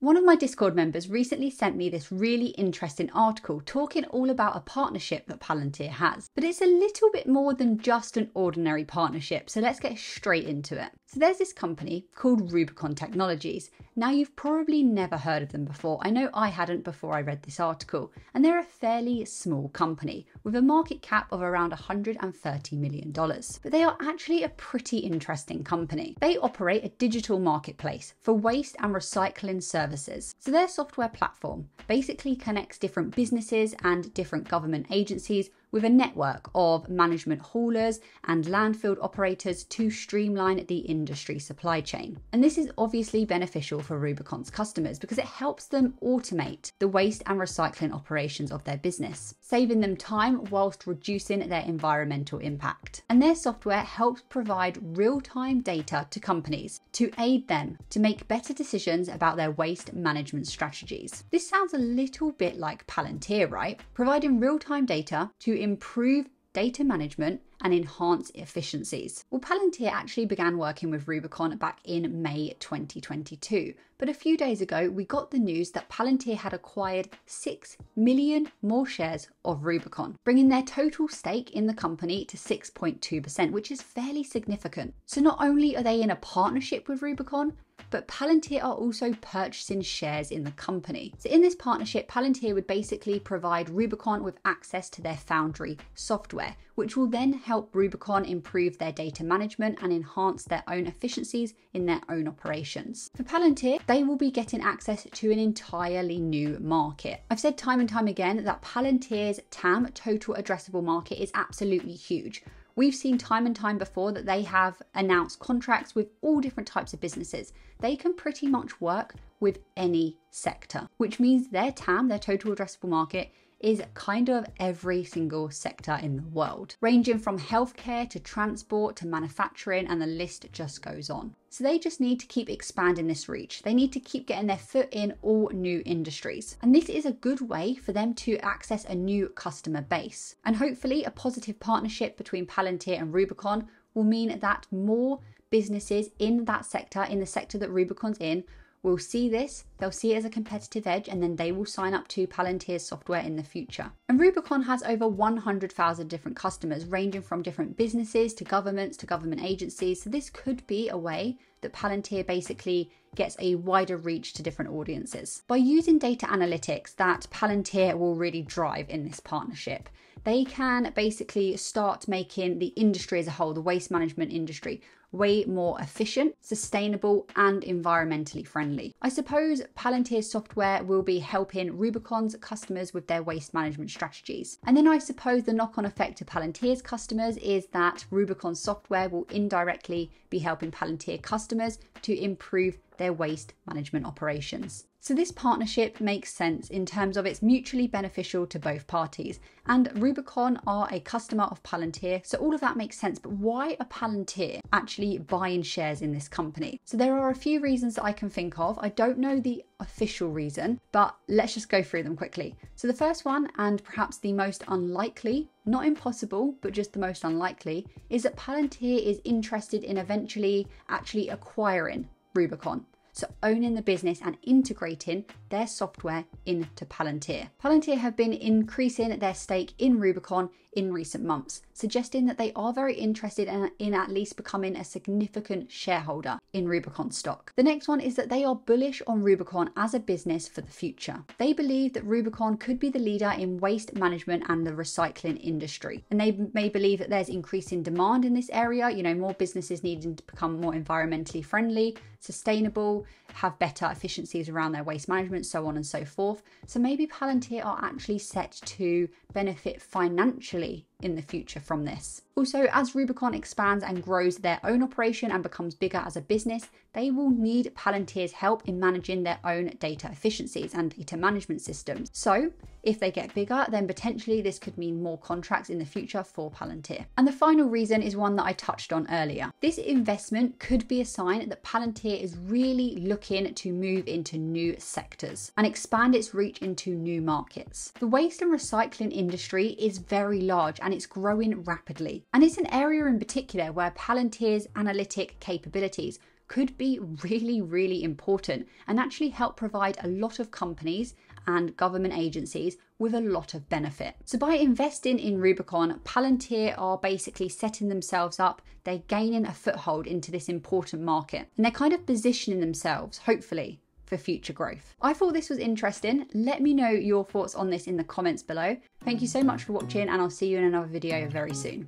One of my Discord members recently sent me this really interesting article talking all about a partnership that Palantir has. But it's a little bit more than just an ordinary partnership, so let's get straight into it. So there's this company called Rubicon Technologies. Now, you've probably never heard of them before. I know I hadn't before I read this article. And they're a fairly small company with a market cap of around $130 million. But they are actually a pretty interesting company. They operate a digital marketplace for waste and recycling services. So their software platform basically connects different businesses and different government agencies with a network of management haulers and landfill operators to streamline the industry supply chain. And this is obviously beneficial for Rubicon's customers because it helps them automate the waste and recycling operations of their business, saving them time whilst reducing their environmental impact. And their software helps provide real-time data to companies to aid them to make better decisions about their waste management strategies. This sounds a little bit like Palantir, right? Providing real-time data to improve data management and enhance efficiencies. Well, Palantir actually began working with Rubicon back in May 2022, but a few days ago we got the news that Palantir had acquired 6 million more shares of Rubicon, bringing their total stake in the company to 6.2%, which is fairly significant. So not only are they in a partnership with Rubicon, but Palantir are also purchasing shares in the company. So in this partnership, Palantir would basically provide Rubicon with access to their Foundry software, which will then help Rubicon improve their data management and enhance their own efficiencies in their own operations. For Palantir, they will be getting access to an entirely new market. I've said time and time again that Palantir's TAM, total addressable market, is absolutely huge. We've seen time and time before that they have announced contracts with all different types of businesses. They can pretty much work with any sector, which means their TAM, their total addressable market, is kind of every single sector in the world, ranging from healthcare to transport to manufacturing, and the list just goes on. So they just need to keep expanding this reach. They need to keep getting their foot in all new industries. And this is a good way for them to access a new customer base. And hopefully a positive partnership between Palantir and Rubicon will mean that more businesses in that sector, in the sector that Rubicon's in, will see this, they'll see it as a competitive edge, and then they will sign up to Palantir's software in the future. And Rubicon has over 100,000 different customers, ranging from different businesses to governments to government agencies. So this could be a way that Palantir basically gets a wider reach to different audiences. By using data analytics that Palantir will really drive in this partnership, they can basically start making the industry as a whole, the waste management industry, way more efficient, sustainable, and environmentally friendly. I suppose Palantir's software will be helping Rubicon's customers with their waste management strategies. And then I suppose the knock-on effect to Palantir's customers is that Rubicon's software will indirectly be helping Palantir customers to improve their waste management operations. So this partnership makes sense in terms of it's mutually beneficial to both parties. And Rubicon are a customer of Palantir, so all of that makes sense. But why are Palantir actually buying shares in this company? So there are a few reasons that I can think of. I don't know the official reason, but let's just go through them quickly. So the first one, and perhaps the most unlikely, not impossible, but just the most unlikely, is that Palantir is interested in eventually actually acquiring Rubicon. So owning the business and integrating their software into Palantir. Palantir have been increasing their stake in Rubicon in recent months, suggesting that they are very interested in at least becoming a significant shareholder in Rubicon stock. The next one is that they are bullish on Rubicon as a business for the future. They believe that Rubicon could be the leader in waste management and the recycling industry. And they may believe that there's increasing demand in this area, more businesses needing to become more environmentally friendly, sustainable, have better efficiencies around their waste management, so on and so forth. So maybe Palantir are actually set to benefit financially in the future from this. Also, as Rubicon expands and grows their own operation and becomes bigger as a business, they will need Palantir's help in managing their own data efficiencies and data management systems. So if they get bigger, then potentially this could mean more contracts in the future for Palantir. And the final reason is one that I touched on earlier. This investment could be a sign that Palantir is really looking to move into new sectors and expand its reach into new markets. The waste and recycling industry is very large and it's growing rapidly. And it's an area in particular where Palantir's analytic capabilities could be really, really important and actually help provide a lot of companies and government agencies with a lot of benefit. So by investing in Rubicon, Palantir are basically setting themselves up, they're gaining a foothold into this important market, and they're kind of positioning themselves, hopefully, for future growth. I thought this was interesting. Let me know your thoughts on this in the comments below. Thank you so much for watching, and I'll see you in another video very soon.